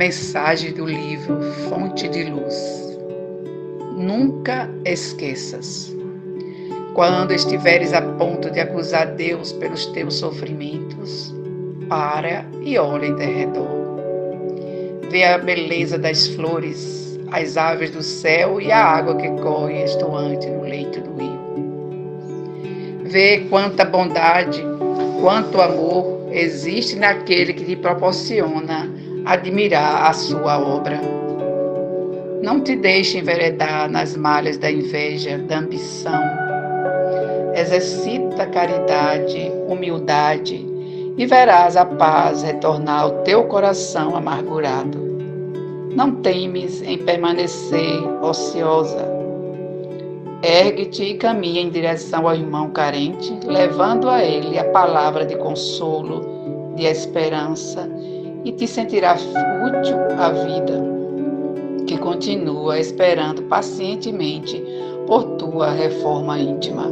Mensagem do livro Fonte de Luz. Nunca esqueças. Quando estiveres a ponto de acusar Deus pelos teus sofrimentos, para e olha em derredor. Vê a beleza das flores, as aves do céu e a água que corre estuante no leito do rio. Vê quanta bondade, quanto amor existe naquele que te proporciona admirar a sua obra. Não te deixe enveredar nas malhas da inveja, da ambição. Exercita caridade, humildade e verás a paz retornar ao teu coração amargurado. Não temes em permanecer ociosa. Ergue-te e caminha em direção ao irmão carente, levando a ele a palavra de consolo, de esperança, e te sentirá útil à vida, que continua esperando pacientemente por tua reforma íntima.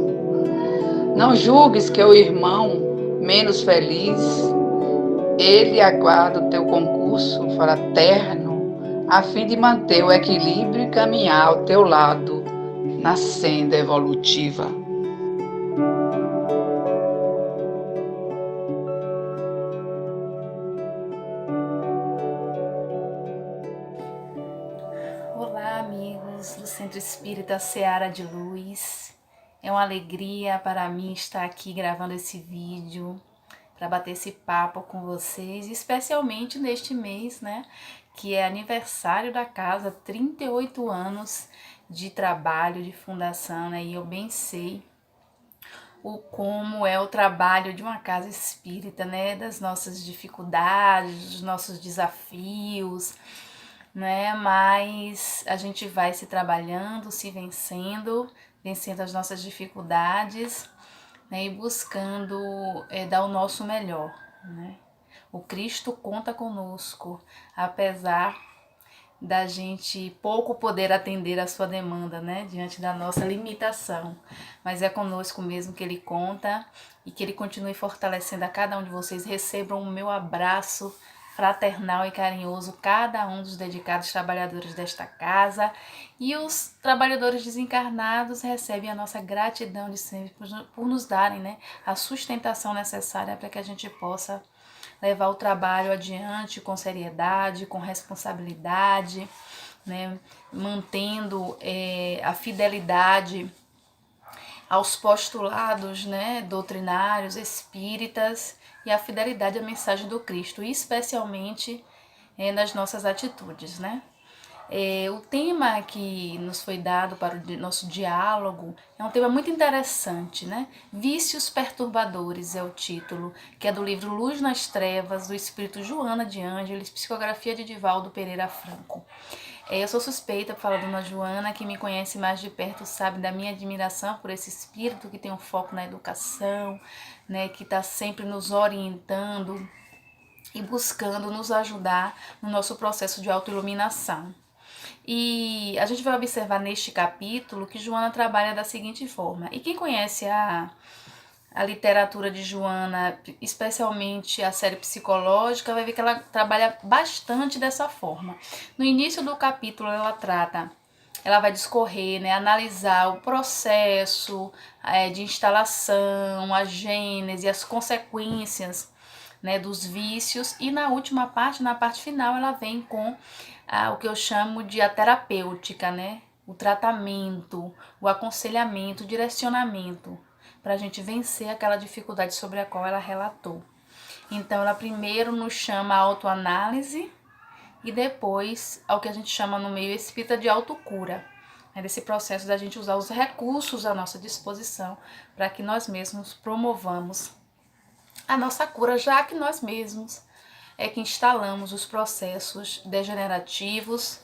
Não julgues que o irmão menos feliz, ele aguarda o teu concurso fraterno, a fim de manter o equilíbrio e caminhar ao teu lado na senda evolutiva. Olá, amigos do Centro Espírita Seara de Luz. É uma alegria para mim estar aqui gravando esse vídeo para bater esse papo com vocês, especialmente neste mês, né, que é aniversário da casa, 38 anos de trabalho, de fundação, né, e eu bem sei como é o trabalho de uma casa espírita, né, das nossas dificuldades, dos nossos desafios, né? Mas a gente vai se trabalhando, se vencendo as nossas dificuldades, né? E buscando dar o nosso melhor, né? O Cristo conta conosco, apesar da gente pouco poder atender a sua demanda, né? Diante da nossa limitação. Mas é conosco mesmo que Ele conta e que Ele continue fortalecendo a cada um de vocês. Recebam o meu abraço fraternal e carinhoso, cada um dos dedicados trabalhadores desta casa, e os trabalhadores desencarnados recebem a nossa gratidão de sempre por nos darem, né, a sustentação necessária para que a gente possa levar o trabalho adiante com seriedade, com responsabilidade, né, mantendo a fidelidade aos postulados, né, doutrinários, espíritas, e a fidelidade à mensagem do Cristo, especialmente nas nossas atitudes, né? O tema que nos foi dado para o nosso diálogo é um tema muito interessante, né? Vícios Perturbadores é o título, que é do livro Luz nas Trevas, do espírito Joana de Ângeles, psicografia de Divaldo Pereira Franco. Eu sou suspeita por falar da Dona Joana, que me conhece mais de perto sabe da minha admiração por esse espírito que tem um foco na educação, né, que está sempre nos orientando e buscando nos ajudar no nosso processo de autoiluminação. E a gente vai observar neste capítulo que Joana trabalha da seguinte forma. E quem conhece a literatura de Joana, especialmente a série psicológica, vai ver que ela trabalha bastante dessa forma. No início do capítulo ela vai discorrer, né, analisar o processo de instalação, a gênese, as consequências, né, dos vícios, e na última parte, na parte final, ela vem com o que eu chamo de a terapêutica, né, o tratamento, o aconselhamento, o direcionamento, para a gente vencer aquela dificuldade sobre a qual ela relatou. Então, ela primeiro nos chama a autoanálise e depois ao que a gente chama no meio espírita de autocura. É desse processo da gente usar os recursos à nossa disposição para que nós mesmos promovamos a nossa cura, já que nós mesmos é que instalamos os processos degenerativos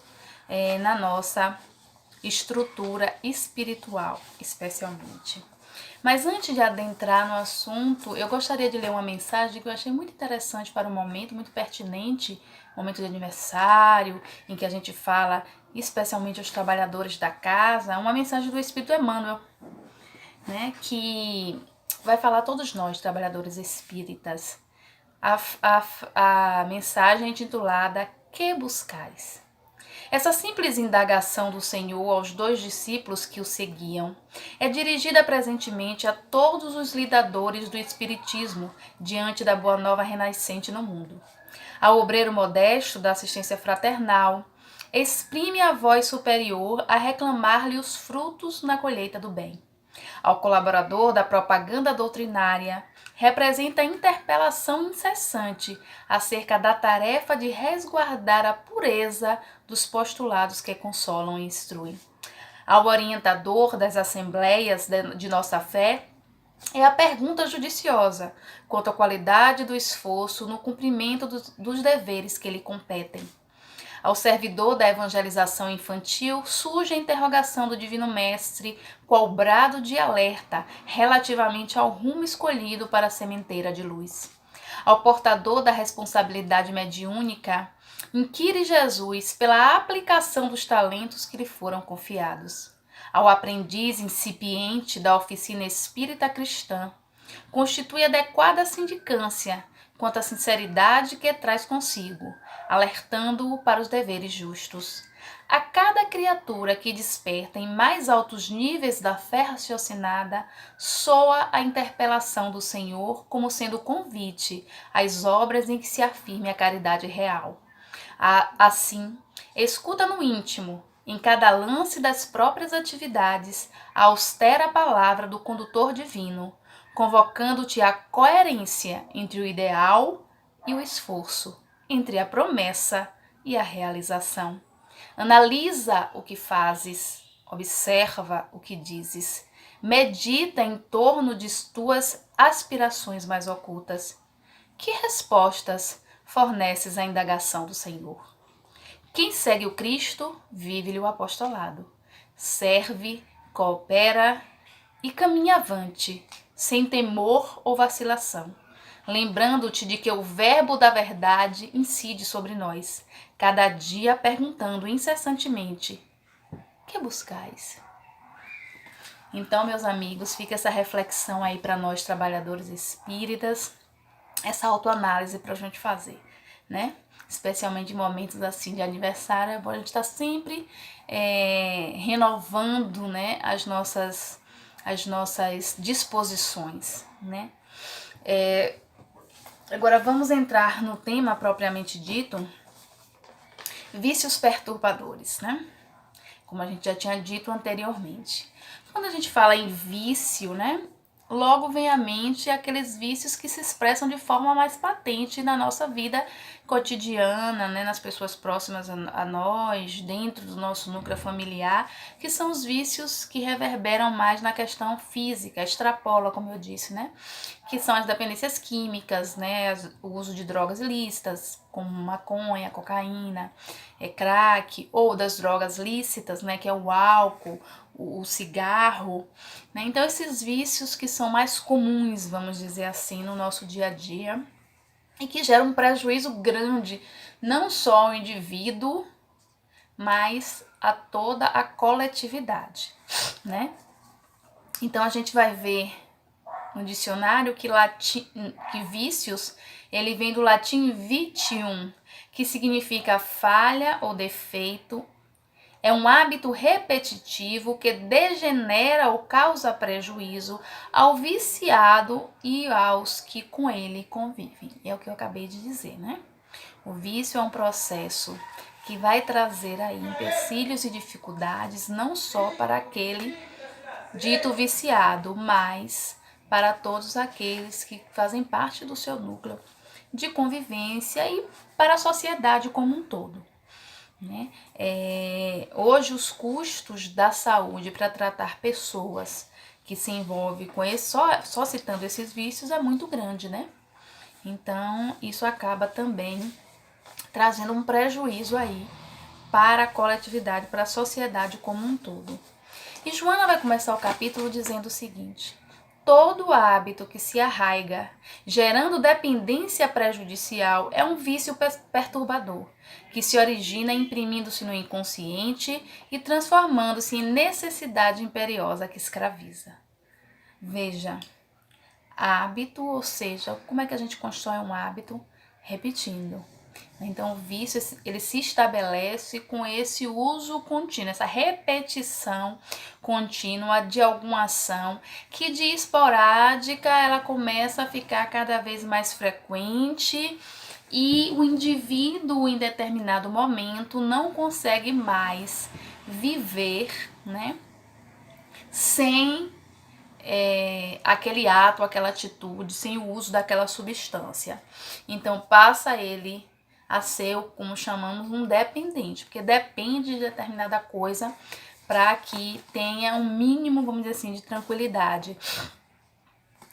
na nossa estrutura espiritual, especialmente. Mas antes de adentrar no assunto, eu gostaria de ler uma mensagem que eu achei muito interessante para o momento, muito pertinente, momento de aniversário, em que a gente fala especialmente aos trabalhadores da casa, uma mensagem do Espírito Emmanuel, né, que vai falar a todos nós, trabalhadores espíritas. A mensagem é intitulada Que buscais? Essa simples indagação do Senhor aos 2 discípulos que o seguiam é dirigida presentemente a todos os lidadores do Espiritismo diante da boa nova renascente no mundo. Ao obreiro modesto da assistência fraternal, exprime a voz superior a reclamar-lhe os frutos na colheita do bem. Ao colaborador da propaganda doutrinária, representa a interpelação incessante acerca da tarefa de resguardar a pureza dos postulados que consolam e instruem. Ao orientador das assembleias de nossa fé, é a pergunta judiciosa quanto à qualidade do esforço no cumprimento dos deveres que lhe competem. Ao servidor da evangelização infantil, surge a interrogação do Divino Mestre, qual brado de alerta relativamente ao rumo escolhido para a sementeira de luz. Ao portador da responsabilidade mediúnica, inquire Jesus pela aplicação dos talentos que lhe foram confiados. Ao aprendiz incipiente da oficina espírita cristã, constitui adequada sindicância quanto à sinceridade que traz consigo, alertando-o para os deveres justos. A cada criatura que desperta em mais altos níveis da fé raciocinada, soa a interpelação do Senhor como sendo convite às obras em que se afirme a caridade real. Assim, escuta no íntimo, em cada lance das próprias atividades, a austera palavra do condutor divino, convocando-te à coerência entre o ideal e o esforço, entre a promessa e a realização. Analisa o que fazes, observa o que dizes, medita em torno de tuas aspirações mais ocultas. Que respostas forneces à indagação do Senhor? Quem segue o Cristo, vive-lhe o apostolado. Serve, coopera e caminha avante, sem temor ou vacilação, lembrando-te de que o verbo da verdade incide sobre nós, cada dia perguntando incessantemente: que buscais? Então, meus amigos, fica essa reflexão aí para nós trabalhadores espíritas, essa autoanálise para a gente fazer, né? Especialmente em momentos assim de aniversário, é bom a gente estar sempre renovando, né, as nossas disposições, né? Agora vamos entrar no tema propriamente dito, vícios perturbadores, né? Como a gente já tinha dito anteriormente. Quando a gente fala em vício, né, logo vem à mente aqueles vícios que se expressam de forma mais patente na nossa vida cotidiana, né, nas pessoas próximas a nós, dentro do nosso núcleo familiar, que são os vícios que reverberam mais na questão física, extrapola, como eu disse, né, que são as dependências químicas, né, o uso de drogas ilícitas, como maconha, cocaína, crack, ou das drogas lícitas, né, que é o álcool, o cigarro, né? Então esses vícios que são mais comuns, vamos dizer assim, no nosso dia a dia e que geram um prejuízo grande, não só ao indivíduo, mas a toda a coletividade, né? Então a gente vai ver no dicionário que vícios, ele vem do latim vitium, que significa falha ou defeito. É um hábito repetitivo que degenera ou causa prejuízo ao viciado e aos que com ele convivem. É o que eu acabei de dizer, né? O vício é um processo que vai trazer aí empecilhos e dificuldades não só para aquele dito viciado, mas para todos aqueles que fazem parte do seu núcleo de convivência e para a sociedade como um todo. Né? Hoje os custos da saúde para tratar pessoas que se envolvem com esse, só citando esses vícios, é muito grande, né? Então isso acaba também trazendo um prejuízo aí para a coletividade, para a sociedade como um todo. E Joana vai começar o capítulo dizendo o seguinte: todo hábito que se arraiga, gerando dependência prejudicial, é um vício perturbador, que se origina imprimindo-se no inconsciente e transformando-se em necessidade imperiosa que escraviza. Veja, hábito, ou seja, como é que a gente constrói um hábito? Repetindo. Então, o vício, ele se estabelece com esse uso contínuo, essa repetição contínua de alguma ação que de esporádica ela começa a ficar cada vez mais frequente e o indivíduo em determinado momento não consegue mais viver, né, sem aquele ato, aquela atitude, sem o uso daquela substância. Então passa ele a ser, como chamamos, um dependente, porque depende de determinada coisa para que tenha um mínimo, vamos dizer assim, de tranquilidade.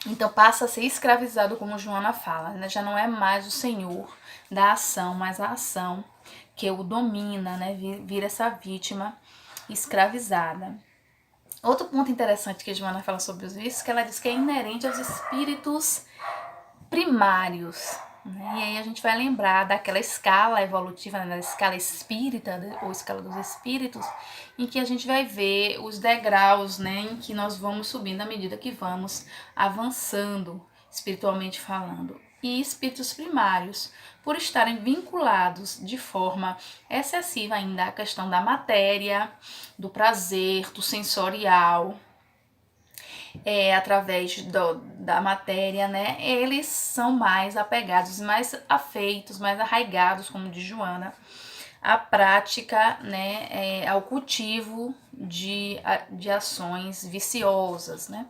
Então passa a ser escravizado, como Joana fala, né? Já não é mais o senhor da ação, mas a ação que o domina, né? Vira essa vítima escravizada. Outro ponto interessante que Joana fala sobre os vícios, que ela diz que é inerente aos espíritos primários. Né? E aí a gente vai lembrar daquela escala evolutiva, né? Da escala espírita, ou escala dos espíritos, em que a gente vai ver os degraus, né? Em que nós vamos subindo à medida que vamos avançando, espiritualmente falando. E espíritos primários, por estarem vinculados de forma excessiva ainda à questão da matéria, do prazer, do sensorial, através da matéria, né? Eles são mais apegados, mais afeitos, mais arraigados, como diz Joana, à prática, né? Ao cultivo de ações viciosas, né?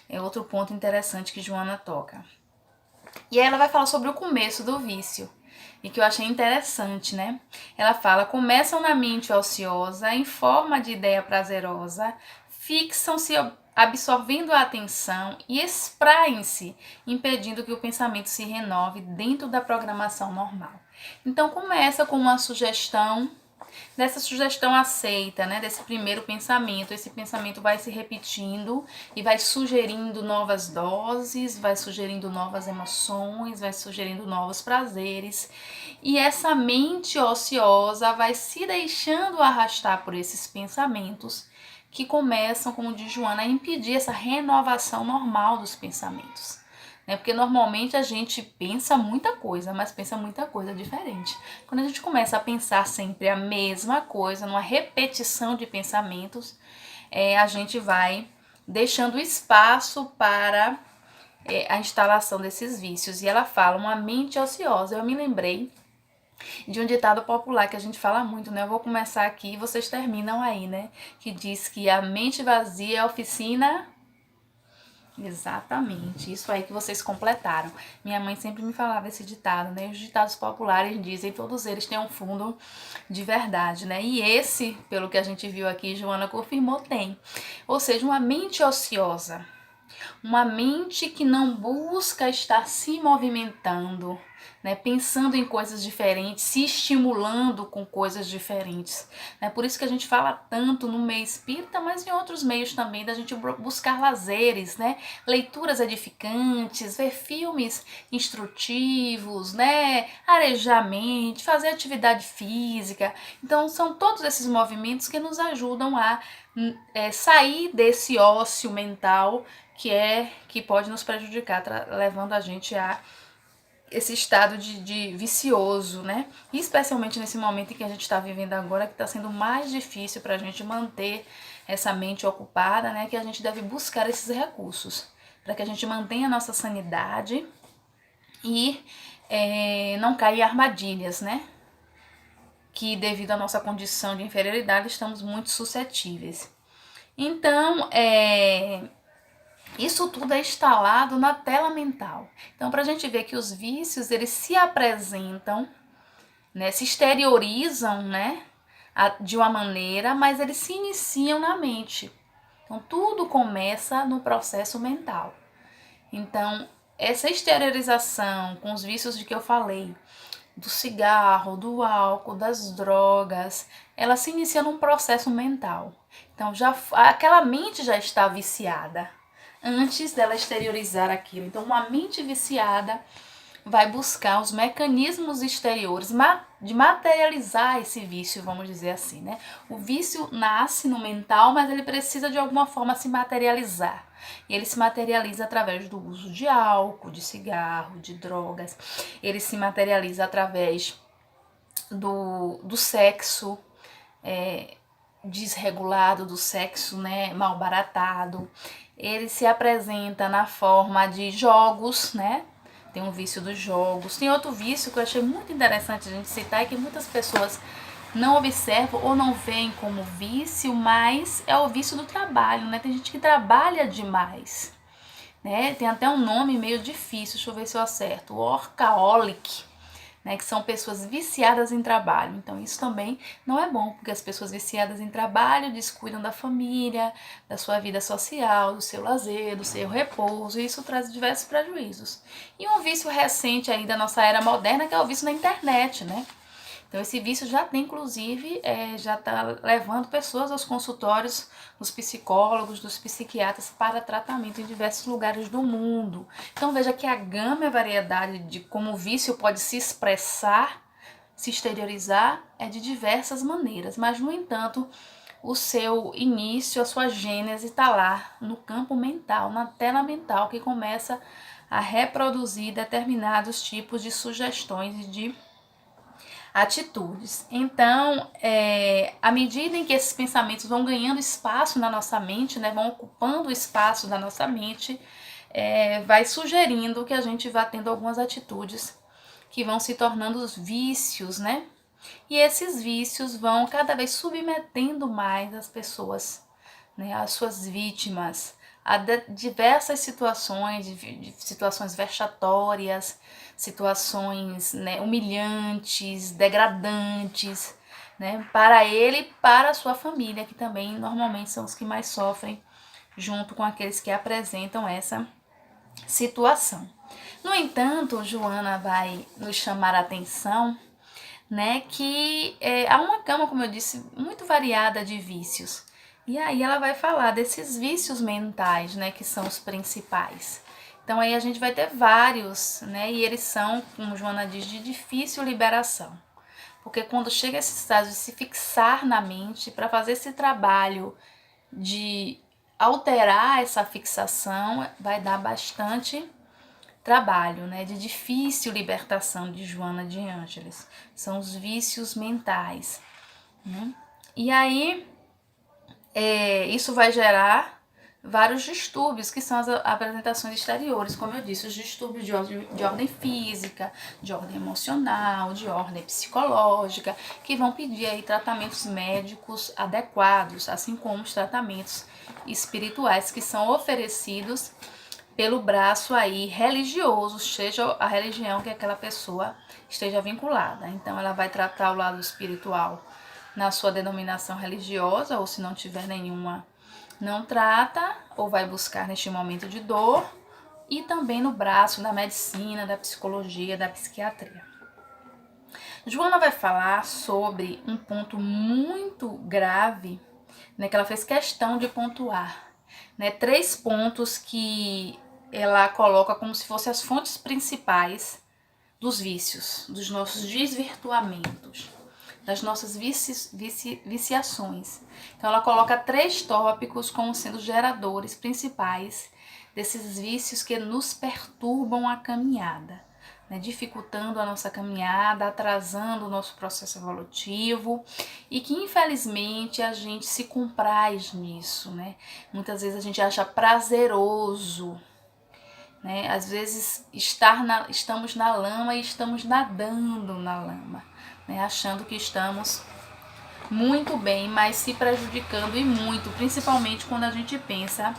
É outro ponto interessante que Joana toca. E aí ela vai falar sobre o começo do vício, e que eu achei interessante, né? Ela fala: começam na mente ociosa, em forma de ideia prazerosa, fixam-se absorvendo a atenção e espraem-se, impedindo que o pensamento se renove dentro da programação normal. Então começa com uma sugestão, dessa sugestão aceita, né, desse primeiro pensamento. Esse pensamento vai se repetindo e vai sugerindo novas doses, vai sugerindo novas emoções, vai sugerindo novos prazeres. E essa mente ociosa vai se deixando arrastar por esses pensamentos que começam, como diz Joana, a impedir essa renovação normal dos pensamentos. Porque normalmente a gente pensa muita coisa, mas pensa muita coisa diferente. Quando a gente começa a pensar sempre a mesma coisa, numa repetição de pensamentos, a gente vai deixando espaço para a instalação desses vícios. E ela fala: uma mente ociosa. Eu me lembrei de um ditado popular que a gente fala muito, né? Eu vou começar aqui e vocês terminam aí, né? Que diz que a mente vazia é a oficina. Exatamente, isso aí que vocês completaram. Minha mãe sempre me falava esse ditado, né? Os ditados populares dizem, todos eles têm um fundo de verdade, né? E esse, pelo que a gente viu aqui, Joana confirmou, tem. Ou seja, uma mente ociosa, uma mente que não busca estar se movimentando, né, pensando em coisas diferentes, se estimulando com coisas diferentes. Né? Por isso que a gente fala tanto no meio espírita, mas em outros meios também, da gente buscar lazeres, né? Leituras edificantes, ver filmes instrutivos, né? Arejar a mente, fazer atividade física. Então, são todos esses movimentos que nos ajudam a sair desse ócio mental que pode nos prejudicar, levando a gente a esse estado de vicioso, né? E especialmente nesse momento em que a gente está vivendo agora, que está sendo mais difícil para a gente manter essa mente ocupada, né? Que a gente deve buscar esses recursos para que a gente mantenha a nossa sanidade e não caia em armadilhas, né? Que devido à nossa condição de inferioridade estamos muito suscetíveis. Então, isso tudo é instalado na tela mental. Então, para a gente ver que os vícios, eles se apresentam, né, se exteriorizam, né, de uma maneira, mas eles se iniciam na mente. Então, tudo começa no processo mental. Então, essa exteriorização com os vícios de que eu falei, do cigarro, do álcool, das drogas, ela se inicia num processo mental. Então, aquela mente já está viciada antes dela exteriorizar aquilo. Então, uma mente viciada vai buscar os mecanismos exteriores de materializar esse vício, vamos dizer assim, né? O vício nasce no mental, mas ele precisa de alguma forma se materializar. E ele se materializa através do uso de álcool, de cigarro, de drogas. Ele se materializa através do sexo desregulado, do sexo, né, malbaratado. Ele se apresenta na forma de jogos, né? Tem um vício dos jogos. Tem outro vício que eu achei muito interessante a gente citar e que muitas pessoas não observam ou não veem como vício, mas é o vício do trabalho, né? Tem gente que trabalha demais, né? Tem até um nome meio difícil, deixa eu ver se eu acerto. Workaholic, né, que são pessoas viciadas em trabalho. Então isso também não é bom, porque as pessoas viciadas em trabalho descuidam da família, da sua vida social, do seu lazer, do seu repouso, e isso traz diversos prejuízos. E um vício recente aí da nossa era moderna, que é o vício na internet, né? Então esse vício já tem, inclusive, já está levando pessoas aos consultórios dos psicólogos, dos psiquiatras para tratamento em diversos lugares do mundo. Então veja que a gama e a variedade de como o vício pode se expressar, se exteriorizar, é de diversas maneiras. Mas, no entanto, o seu início, a sua gênese está lá no campo mental, na tela mental, que começa a reproduzir determinados tipos de sugestões e de atitudes. Então, à medida em que esses pensamentos vão ganhando espaço na nossa mente, né, vão ocupando o espaço da nossa mente, vai sugerindo que a gente vá tendo algumas atitudes que vão se tornando os vícios, né? E esses vícios vão cada vez submetendo mais as pessoas, né, as suas vítimas, a diversas situações, de situações vexatórias, situações, né, humilhantes, degradantes, né, para ele e para a sua família, que também normalmente são os que mais sofrem, junto com aqueles que apresentam essa situação. No entanto, Joana vai nos chamar a atenção, né, que há uma gama, como eu disse, muito variada de vícios. E aí ela vai falar desses vícios mentais, né, que são os principais. Então aí a gente vai ter vários, né, e eles são, como Joana diz, de difícil liberação. Porque quando chega esse estágio de se fixar na mente, para fazer esse trabalho de alterar essa fixação, vai dar bastante trabalho, né, de difícil libertação de Joana de Ângeles. São os vícios mentais, né? E aí isso vai gerar vários distúrbios, que são as apresentações exteriores, como eu disse, os distúrbios de ordem física, de ordem emocional, de ordem psicológica, que vão pedir aí tratamentos médicos adequados, assim como os tratamentos espirituais que são oferecidos pelo braço aí religioso, seja a religião que aquela pessoa esteja vinculada. Então ela vai tratar o lado espiritual na sua denominação religiosa, ou se não tiver nenhuma, não trata, ou vai buscar neste momento de dor, e também no braço da medicina, da psicologia, da psiquiatria. Joana vai falar sobre um ponto muito grave, né, que ela fez questão de pontuar, né, 3 pontos que ela coloca como se fossem as fontes principais dos vícios, dos nossos desvirtuamentos, das nossas viciações. Então ela coloca 3 tópicos como sendo geradores principais desses vícios que nos perturbam a caminhada, né, dificultando a nossa caminhada, atrasando o nosso processo evolutivo, e que infelizmente a gente se compraz nisso, né? Muitas vezes a gente acha prazeroso, né? Às vezes estamos na lama e estamos nadando na lama, né? Achando que estamos muito bem, mas se prejudicando e muito, principalmente quando a gente pensa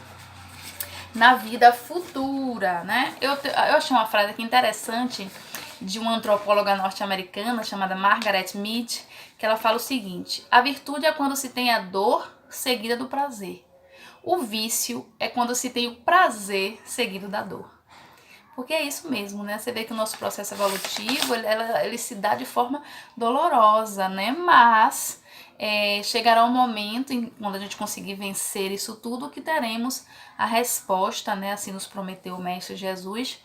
na vida futura, né? Eu achei uma frase aqui interessante de uma antropóloga norte-americana chamada Margaret Mead, que ela fala o seguinte: a virtude é quando se tem a dor seguida do prazer. O vício é quando se tem o prazer seguido da dor. Porque é isso mesmo, né? Você vê que o nosso processo evolutivo, ele se dá de forma dolorosa, né? Mas chegará um momento, quando a gente conseguir vencer isso tudo, que teremos a resposta, né? Assim nos prometeu o Mestre Jesus,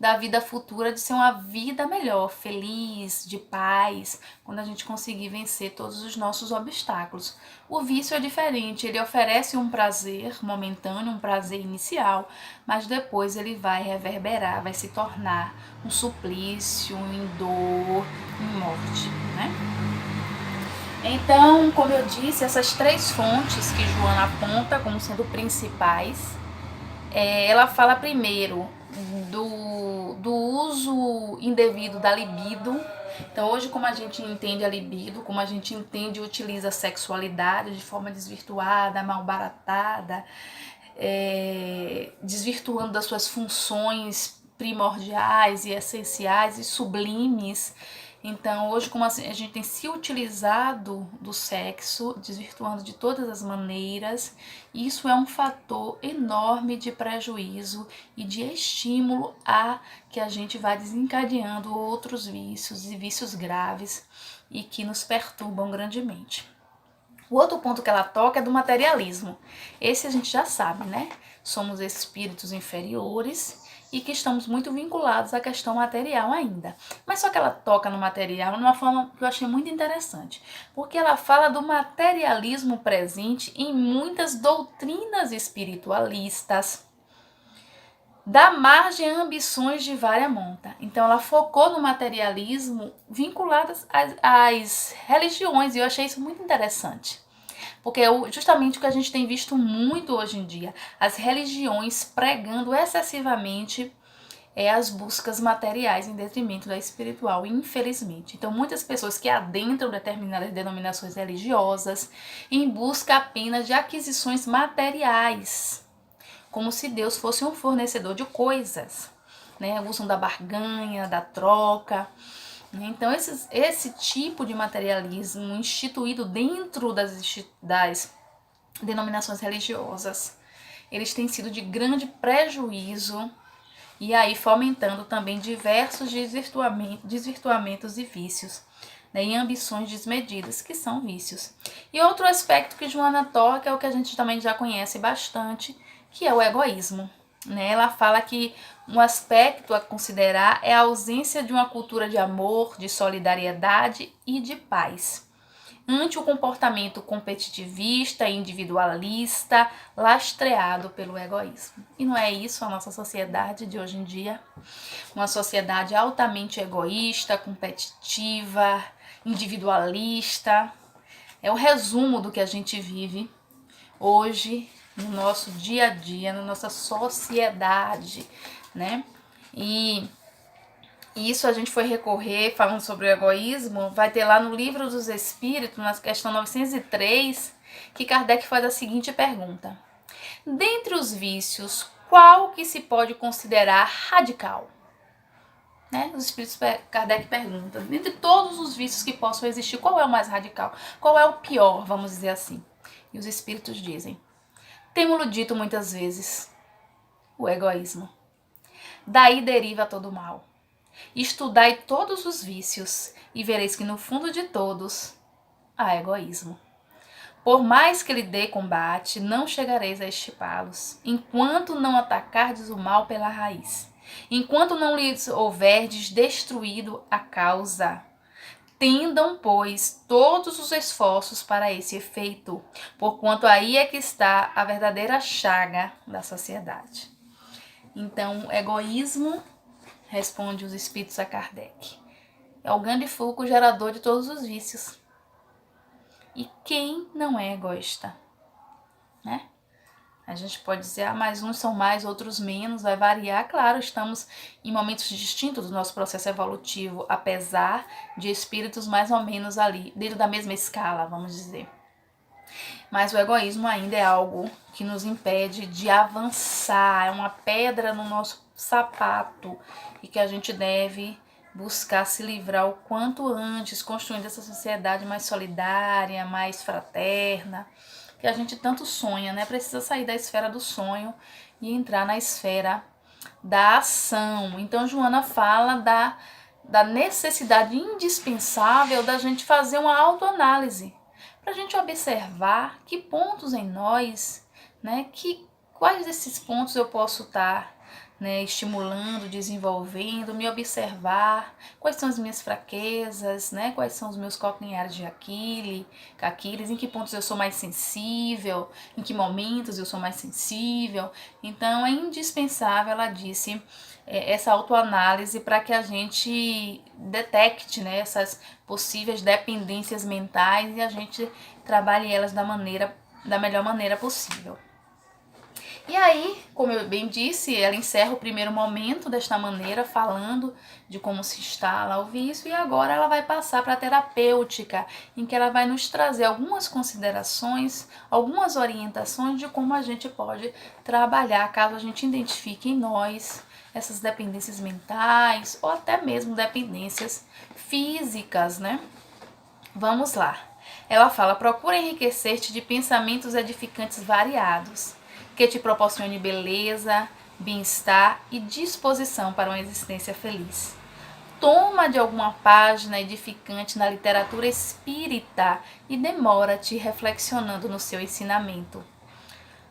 da vida futura, de ser uma vida melhor, feliz, de paz, quando a gente conseguir vencer todos os nossos obstáculos. O vício é diferente, ele oferece um prazer momentâneo, um prazer inicial, mas depois ele vai reverberar, vai se tornar um suplício, em dor, em morte, né? Então, como eu disse, essas 3 fontes que Joana aponta como sendo principais, ela fala primeiro do uso indevido da libido. Então, hoje, como a gente entende a libido, como a gente entende e utiliza a sexualidade de forma desvirtuada, malbaratada, desvirtuando das suas funções primordiais e essenciais e sublimes. Então, hoje, como a gente tem se utilizado do sexo, desvirtuando de todas as maneiras, isso é um fator enorme de prejuízo e de estímulo a que a gente vá desencadeando outros vícios e vícios graves e que nos perturbam grandemente. O outro ponto que ela toca é do materialismo. Esse a gente já sabe, né? Somos espíritos inferiores e que estamos muito vinculados à questão material ainda. Mas só que ela toca no material de uma forma que eu achei muito interessante, porque ela fala do materialismo presente em muitas doutrinas espiritualistas, dá margem a ambições de vária monta. Então ela focou no materialismo vinculado às religiões, e eu achei isso muito interessante. Porque é justamente o que a gente tem visto muito hoje em dia, as religiões pregando excessivamente as buscas materiais em detrimento da espiritual, infelizmente. Então, muitas pessoas que adentram determinadas denominações religiosas em busca apenas de aquisições materiais, como se Deus fosse um fornecedor de coisas, né? Usam da barganha, da troca. Então, esse tipo de materialismo instituído dentro das denominações religiosas, eles têm sido de grande prejuízo e aí fomentando também diversos desvirtuamentos e vícios, né, e ambições desmedidas, que são vícios. E outro aspecto que Joana toca é o que a gente também já conhece bastante, que é o egoísmo. Né? Ela fala que um aspecto a considerar é a ausência de uma cultura de amor, de solidariedade e de paz, ante o comportamento competitivista e individualista lastreado pelo egoísmo. E não é isso a nossa sociedade de hoje em dia? Uma sociedade altamente egoísta, competitiva, individualista. É o resumo do que a gente vive hoje no nosso dia a dia, na nossa sociedade, né? E isso a gente foi recorrer, falando sobre o egoísmo, vai ter lá no Livro dos Espíritos, na questão 903, que Kardec faz a seguinte pergunta: dentre os vícios, qual que se pode considerar radical? Né? Os Espíritos, Kardec pergunta, dentre todos os vícios que possam existir, qual é o mais radical? Qual é o pior, vamos dizer assim? E os Espíritos dizem: temo-lo dito muitas vezes, o egoísmo. Daí deriva todo o mal. Estudai todos os vícios e vereis que no fundo de todos há egoísmo. Por mais que lhe dê combate, não chegareis a estipá-los, enquanto não atacardes o mal pela raiz, enquanto não lhes houverdes destruído a causa. Tendam, pois, todos os esforços para esse efeito, porquanto aí é que está a verdadeira chaga da sociedade. Então, egoísmo, responde os espíritos a Kardec, é o grande foco gerador de todos os vícios. E quem não é egoísta? Né? A gente pode dizer, mas uns são mais, outros menos, vai variar. Claro, estamos em momentos distintos do nosso processo evolutivo, apesar de espíritos mais ou menos ali, dentro da mesma escala, vamos dizer. Mas o egoísmo ainda é algo que nos impede de avançar, é uma pedra no nosso sapato e que a gente deve buscar se livrar o quanto antes, construindo essa sociedade mais solidária, mais fraterna, que a gente tanto sonha, né? Precisa sair da esfera do sonho e entrar na esfera da ação. Então, Joana fala da necessidade indispensável da gente fazer uma autoanálise, para a gente observar que pontos em nós, né, que quais desses pontos eu posso estar, né, estimulando, desenvolvendo, me observar, quais são as minhas fraquezas, né, quais são os meus calcanhares de Aquiles, em que pontos eu sou mais sensível, em que momentos eu sou mais sensível. Então é indispensável, ela disse, essa autoanálise para que a gente detecte, né, essas possíveis dependências mentais e a gente trabalhe elas da melhor maneira possível. E aí, como eu bem disse, ela encerra o primeiro momento desta maneira, falando de como se instala o vício, e agora ela vai passar para a terapêutica, em que ela vai nos trazer algumas considerações, algumas orientações de como a gente pode trabalhar, caso a gente identifique em nós essas dependências mentais ou até mesmo dependências físicas, né? Vamos lá. Ela fala: procura enriquecer-te de pensamentos edificantes variados, que te proporcione beleza, bem-estar e disposição para uma existência feliz. Toma de alguma página edificante na literatura espírita e demora-te reflexionando no seu ensinamento.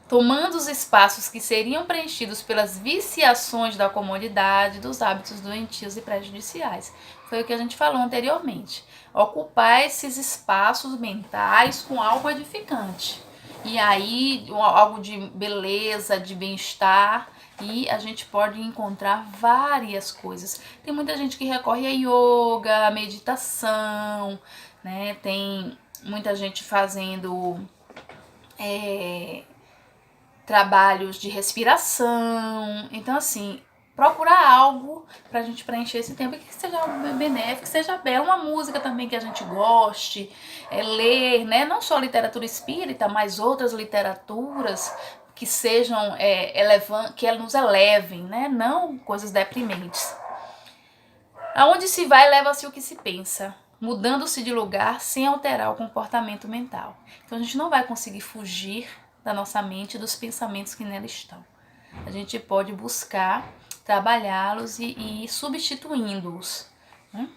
Tomando os espaços que seriam preenchidos pelas viciações da comodidade, dos hábitos doentios e prejudiciais. Foi o que a gente falou anteriormente. Ocupar esses espaços mentais com algo edificante. E aí, algo de beleza, de bem-estar, e a gente pode encontrar várias coisas. Tem muita gente que recorre a yoga, a meditação, né? Tem muita gente fazendo trabalhos de respiração. Então, assim, procurar algo pra gente preencher esse tempo que seja benéfico, que seja belo, uma música também que a gente goste, ler, né? Não só literatura espírita, mas outras literaturas que sejam que nos elevem, né? Não coisas deprimentes. Aonde se vai, leva-se o que se pensa, mudando-se de lugar sem alterar o comportamento mental. Então a gente não vai conseguir fugir da nossa mente dos pensamentos que nela estão. A gente pode buscar trabalhá-los e ir substituindo-os, né?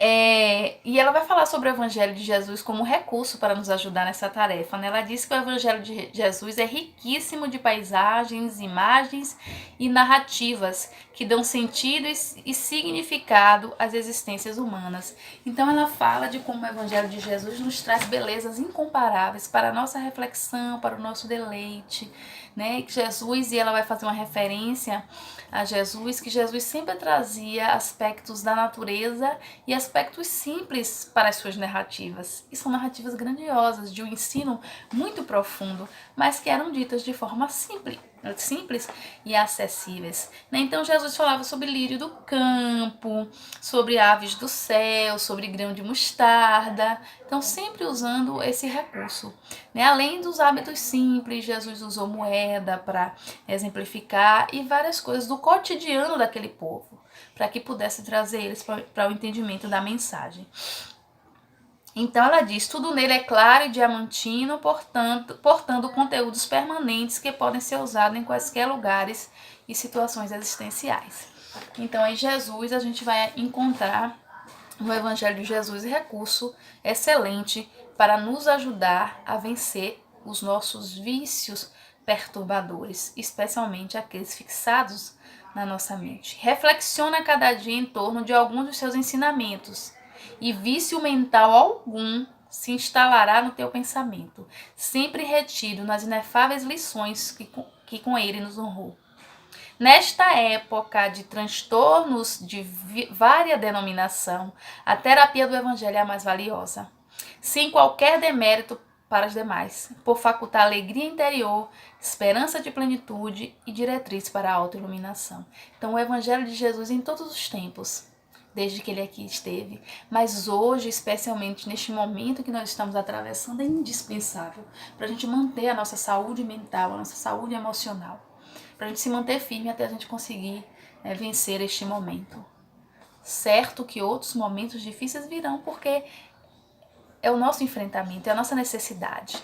E ela vai falar sobre o Evangelho de Jesus como recurso para nos ajudar nessa tarefa, né? Ela diz que o Evangelho de Jesus é riquíssimo de paisagens, imagens e narrativas que dão sentido e significado às existências humanas. Então ela fala de como o Evangelho de Jesus nos traz belezas incomparáveis para a nossa reflexão, para o nosso deleite, né? Que Jesus, e ela vai fazer uma referência a Jesus, que Jesus sempre trazia aspectos da natureza e aspectos simples para as suas narrativas. E são narrativas grandiosas, de um ensino muito profundo, mas que eram ditas de forma simples e acessíveis. Então Jesus falava sobre lírio do campo, sobre aves do céu, sobre grão de mostarda. Então sempre usando esse recurso. Além dos hábitos simples, Jesus usou moeda para exemplificar e várias coisas do cotidiano daquele povo, para que pudesse trazer eles para o entendimento da mensagem. Então ela diz: tudo nele é claro e diamantino, portando conteúdos permanentes que podem ser usados em quaisquer lugares e situações existenciais. Então em Jesus a gente vai encontrar no Evangelho de Jesus recurso excelente para nos ajudar a vencer os nossos vícios perturbadores, especialmente aqueles fixados na nossa mente. Reflexiona cada dia em torno de alguns dos seus ensinamentos e vício mental algum se instalará no teu pensamento, sempre retido nas inefáveis lições que com ele nos honrou. Nesta época de transtornos de vária denominação, a terapia do Evangelho é a mais valiosa, sem qualquer demérito para os demais, por facultar alegria interior, esperança de plenitude e diretriz para a autoiluminação. Então, o Evangelho de Jesus em todos os tempos, desde que ele aqui esteve, mas hoje, especialmente neste momento que nós estamos atravessando, é indispensável para a gente manter a nossa saúde mental, a nossa saúde emocional, para a gente se manter firme até a gente conseguir vencer este momento. Certo que outros momentos difíceis virão, porque é o nosso enfrentamento, é a nossa necessidade.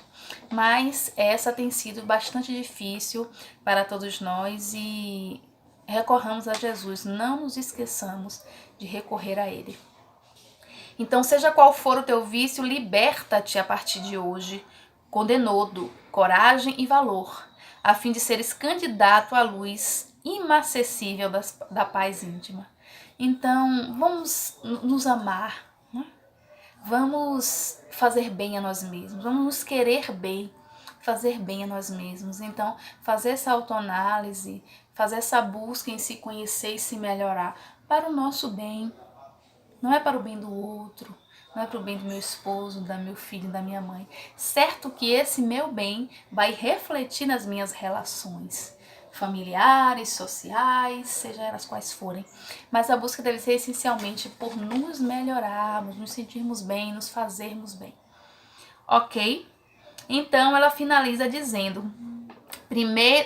Mas essa tem sido bastante difícil para todos nós e recorramos a Jesus, não nos esqueçamos de recorrer a Ele. Então, seja qual for o teu vício, liberta-te a partir de hoje, com denodo, coragem e valor. a fim de seres candidato à luz inacessível da paz íntima. Então, vamos nos amar, né? Vamos fazer bem a nós mesmos, vamos nos querer bem, fazer bem a nós mesmos. Então, fazer essa autoanálise, fazer essa busca em se conhecer e se melhorar para o nosso bem. Não é para o bem do outro, não é para o bem do meu esposo, da meu filho, da minha mãe. Certo que esse meu bem vai refletir nas minhas relações familiares, sociais, seja elas quais forem. Mas a busca deve ser essencialmente por nos melhorarmos, nos sentirmos bem, nos fazermos bem. Ok? Então ela finaliza dizendo: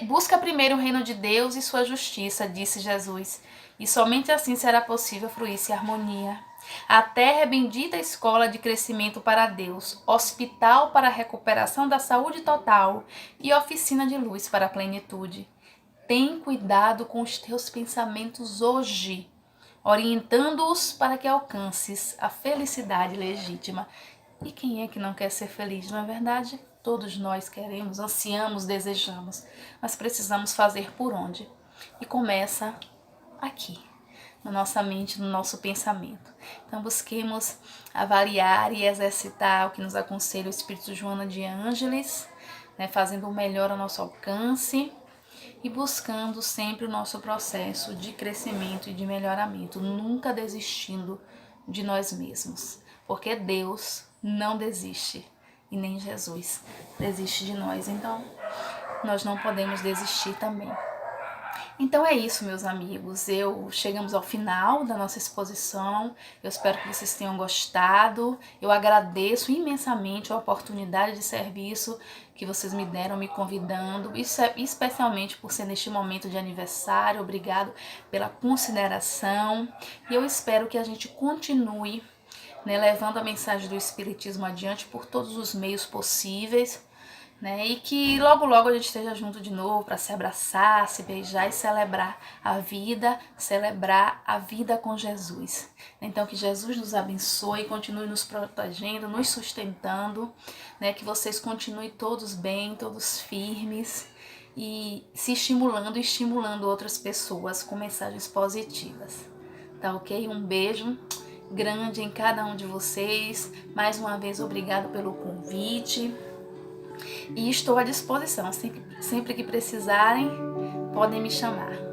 busca primeiro o reino de Deus e sua justiça, disse Jesus, e somente assim será possível fruir-se harmonia. A terra é bendita escola de crescimento para Deus, hospital para a recuperação da saúde total e oficina de luz para a plenitude. Tem cuidado com os teus pensamentos hoje, orientando-os para que alcances a felicidade legítima. E quem é que não quer ser feliz, não é verdade? Todos nós queremos, ansiamos, desejamos, mas precisamos fazer por onde? E começa aqui, na nossa mente, no nosso pensamento. Então busquemos avaliar e exercitar o que nos aconselha o Espírito Joana de Ângeles, né, fazendo o melhor ao nosso alcance e buscando sempre o nosso processo de crescimento e de melhoramento, nunca desistindo de nós mesmos, porque Deus não desiste e nem Jesus desiste de nós, então nós não podemos desistir também. Então é isso, meus amigos, chegamos ao final da nossa exposição, eu espero que vocês tenham gostado, eu agradeço imensamente a oportunidade de serviço que vocês me deram, me convidando, especialmente por ser neste momento de aniversário, obrigado pela consideração, e eu espero que a gente continue, né, levando a mensagem do Espiritismo adiante por todos os meios possíveis, né? E que logo logo a gente esteja junto de novo para se abraçar, se beijar e celebrar a vida com Jesus. Então que Jesus nos abençoe, continue nos protegendo, nos sustentando, né? Que vocês continuem todos bem, todos firmes e se estimulando e estimulando outras pessoas com mensagens positivas. Tá ok? Um beijo grande em cada um de vocês. Mais uma vez, obrigado pelo convite. E estou à disposição. Sempre que precisarem, podem me chamar.